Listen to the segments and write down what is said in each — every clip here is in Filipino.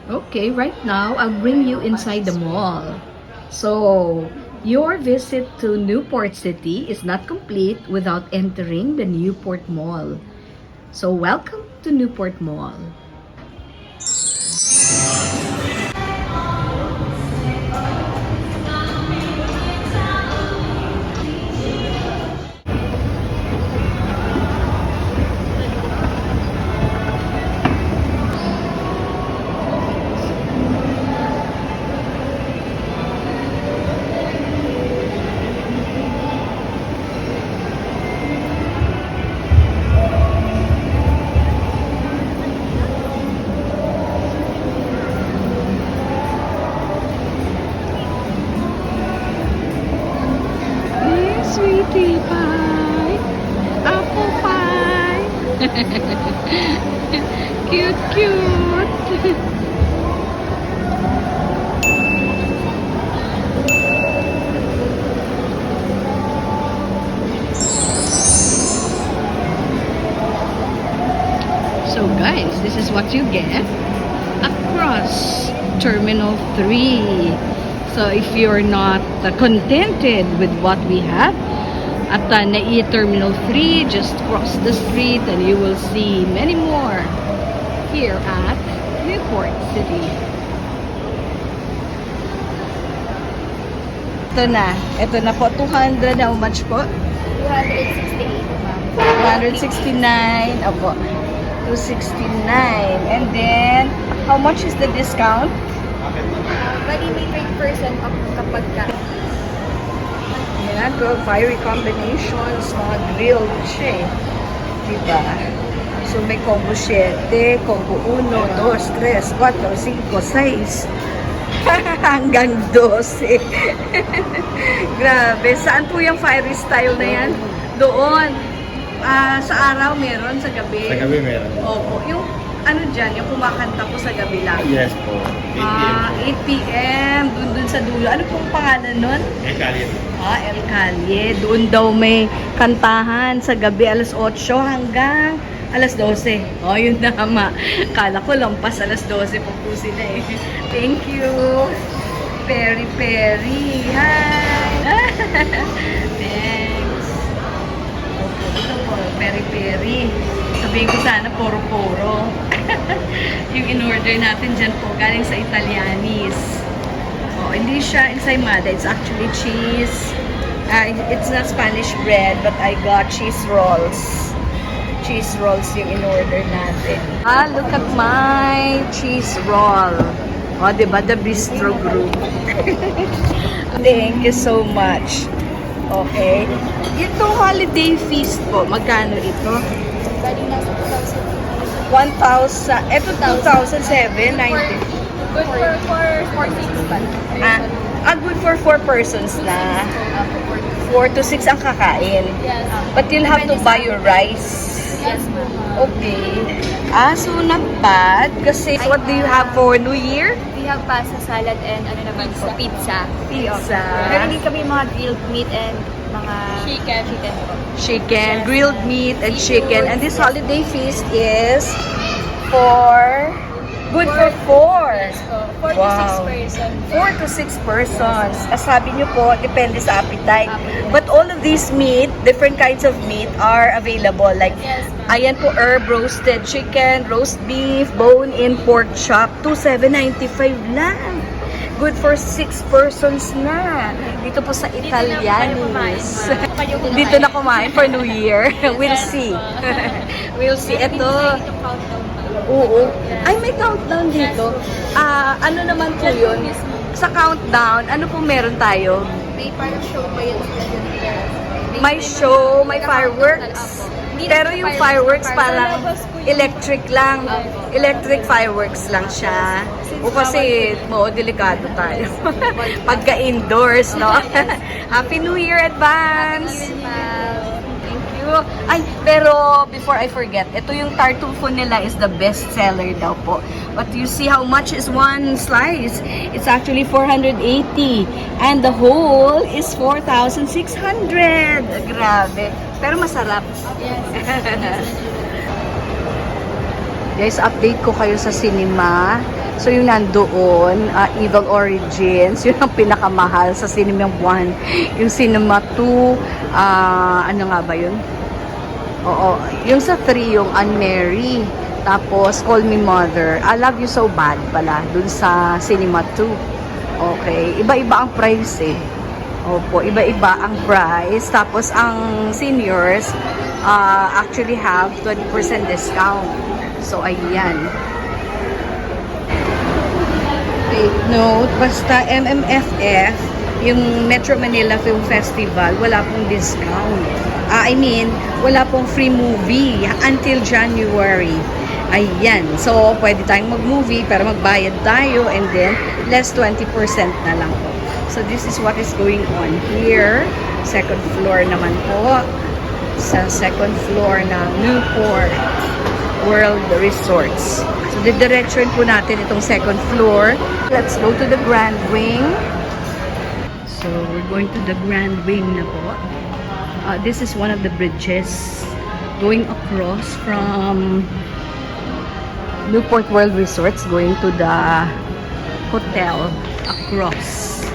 Okay, right now I'll bring you inside the mall. So, your visit to Newport City is not complete without entering the Newport Mall. So, welcome to Newport Mall. Sweetie pie, apple pie. Cute, cute. So guys, this is what you get across Terminal 3. So if you're not contented with what we have at NAIA Terminal 3, just cross the street and you will see many more here at Newport City. Ito na po, 200, how much po? 268, ma'am. 269, opo. 269. And then, how much is the discount? Bali may 30% off kapag ka. Yan, 12 fiery combinations, mga grilled siya eh. Diba? So, may combo 7, combo 1, 2, 3, 4, 5, 6. Hanggang 12. Grabe. Saan po yung fiery style na yan? Doon. Sa araw meron, sa gabi. Sa gabi meron. Opo. Yung ano dyan, yung kumakanta po sa gabi lang. Yes po. 8 p.m. 8 p.m. Dun sa dulo. Ano pong pangalan nun? Ekalit. El Calle. Doon daw may kantahan sa gabi alas 8 hanggang alas 12. Oh, yun tama. Kala ko lampas alas 12 po po sila eh. Thank you. Peri Peri. Hi. Thanks. Opo, ito po. Peri Peri. Sabihin ko sana poro-poro. Yung in-order natin dyan po galing sa Italianis. Oh, hindi siya ensaymada. It's actually cheese. It's not Spanish bread, but I got cheese rolls. Cheese rolls yung in-order natin. Look at my cheese roll. Oh, diba? The Bistro Group. Thank you so much. Okay. Ito holiday feast po. Magkano ito? Bali nasa 1,000. Ito 2,007.90. Good for 6 ba? Good for 4 persons na. 4 to 6 ang kakain. Yes. But you'll have to buy your rice. Yes, ma'am. Okay. So not bad. Kasi what do you have for New Year? We have pasta, salad, and ano naman po, pizza. Pizza. Meron din kami mga grilled meat and mga chicken po. Chicken, grilled meat, and chicken. And this holiday feast is for good for 4. Yes po. 4 to Wow. 6 person. 4 to 6 persons. As sabi niyo po, depende sa appetite. But all of these meat, different kinds of meat are available. Like, Yes, ma'am. ayan po, herb roasted chicken, roast beef, bone-in pork chop, 2,795 lang. Good for 6 persons na. Dito po sa Italianis. Dito na kumain for New Year. We'll see. We'll see. Ito, oo. Ay, may countdown dito. Ano naman po yun? Sa countdown, ano po meron tayo? May parang show pa yun. May show, may fireworks. Pero yung fireworks parang electric lang. Electric fireworks lang siya. O kasi, delikado tayo. Pagka-indoors, no? Happy New Year advance! Thank you. Ay, pero before I forget, ito yung tartufo nila is the best seller daw po. But you see how much is one slice? It's actually 480. And the whole is 4,600. Grabe. Pero masarap. Yes. Guys, update ko kayo sa cinema. So yung nandoon, Evil Origins, yun ang pinakamahal sa Cinema 1. Yung Cinema 2, ano nga ba yun? Oo, yung sa 3, yung Unmary. Tapos, Call Me Mother. I Love You So Bad pala, dun sa Cinema 2. Okay, iba-iba ang price eh. Opo, iba-iba ang price. Tapos, ang seniors actually have 20% discount. So, ayan. Take note, basta MMFF, yung Metro Manila Film Festival, wala pong discount. Wala pong free movie until January. Ayan. So, pwede tayong mag-movie, pero magbayad tayo, and then, less 20% na lang po. So, this is what is going on here. Second floor naman po. Sa second floor ng Newport World Resorts. So, didiretsuin po natin itong second floor. Let's go to the Grand Wing. So, we're going to the Grand Wing na po. This is one of the bridges going across from Newport World Resorts, going to the hotel across.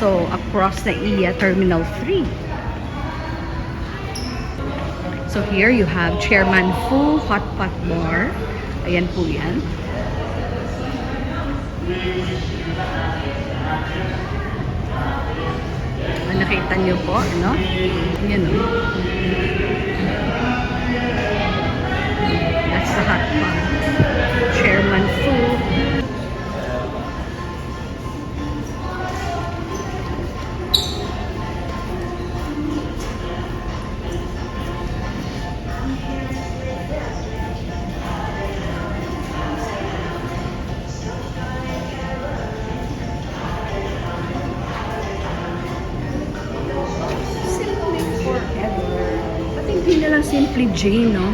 So, across the IA Terminal 3. So, here you have Chairman Fu Hot Pot Bar. Ayan po yan. Nakita niyo po, no? Yan, no? That's the hot pot. Chairman Fu. Hindi na lang Simply J, no?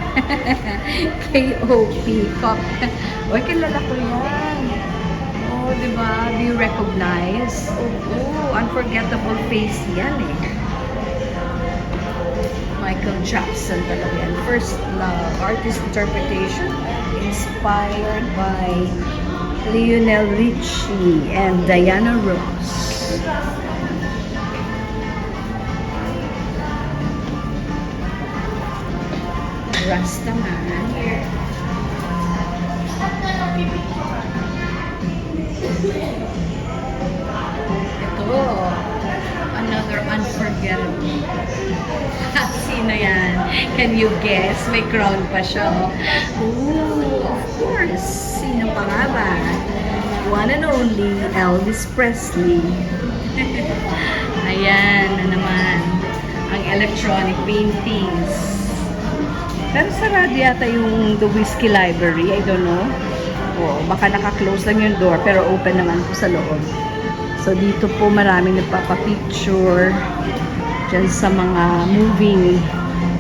K.O.P. Cup. Uy, kilala ko yan. Oh, di ba? Do you recognize? Oh, unforgettable face yan eh. Michael Jackson talaga yan. First Love. Artist interpretation. Inspired by Lionel Richie and Diana Ross. Rastaman. Ito, another unforgettable. Sino yan? Can you guess? May crown pa siya. Ooh, of course. Sino pa nga ba? One and only Elvis Presley. Ayan na naman. Ang electronic paintings. Pero sarado yata yung The Whiskey Library. I don't know. O, baka naka-close lang yung door, pero open naman po sa loob. So, dito po maraming nagpapapicture dyan sa mga moving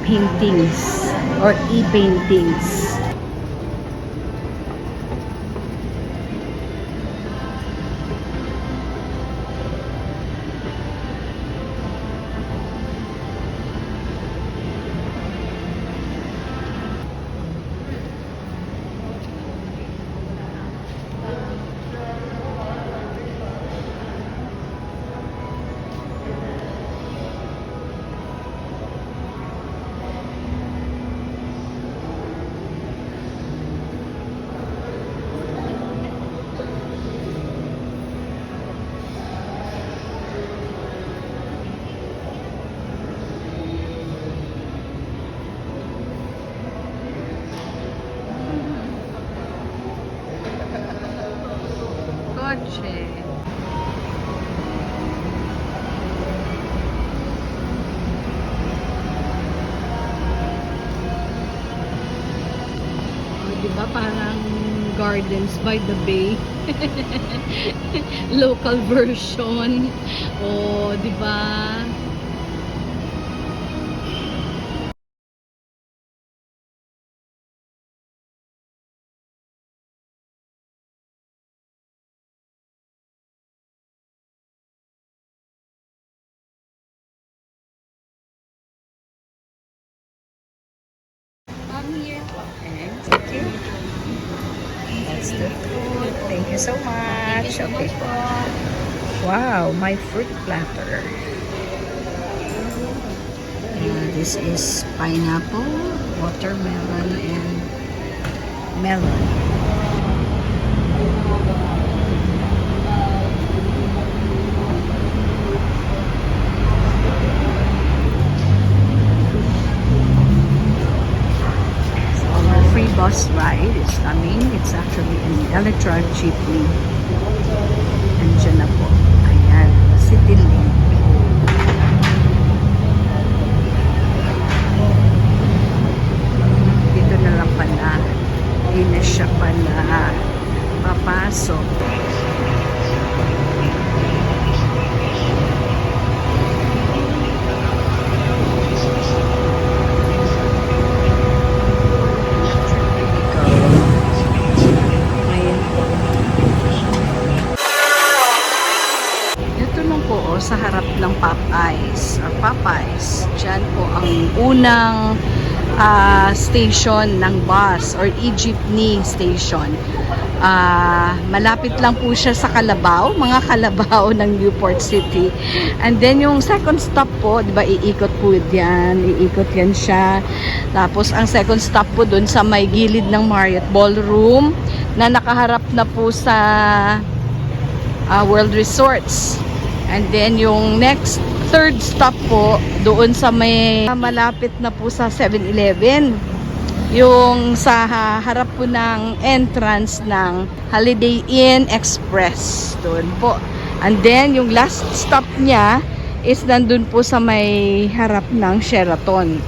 paintings or e-paintings. Kotse. Diba parang Gardens by the Bay? Local version. Oh, diba? Come here. Okay. That's the food. Thank you so much. Okay po. Wow, my fruit platter. This is pineapple, watermelon, and melon. So our free bus ride is coming. It's actually an electric jeepney. Andiyan na po. Ayan, City Link. Dito na lang pala. Hindi na siya pala papasok. Ito lang po sa harap ng Popeyes. Diyan po ang unang station ng bus or e-jeepney station. Malapit lang po siya sa Calabao, mga Calabao ng Newport City. And then yung second stop po, 'di ba, iikot yan siya. Tapos ang second stop po doon sa may gilid ng Marriott Ballroom na nakaharap na po sa World Resorts. And then yung third stop po doon sa may malapit na po sa 7-Eleven. Yung sa harap po ng entrance ng Holiday Inn Express. Doon po. And then yung last stop niya is nandun po sa may harap ng Sheraton.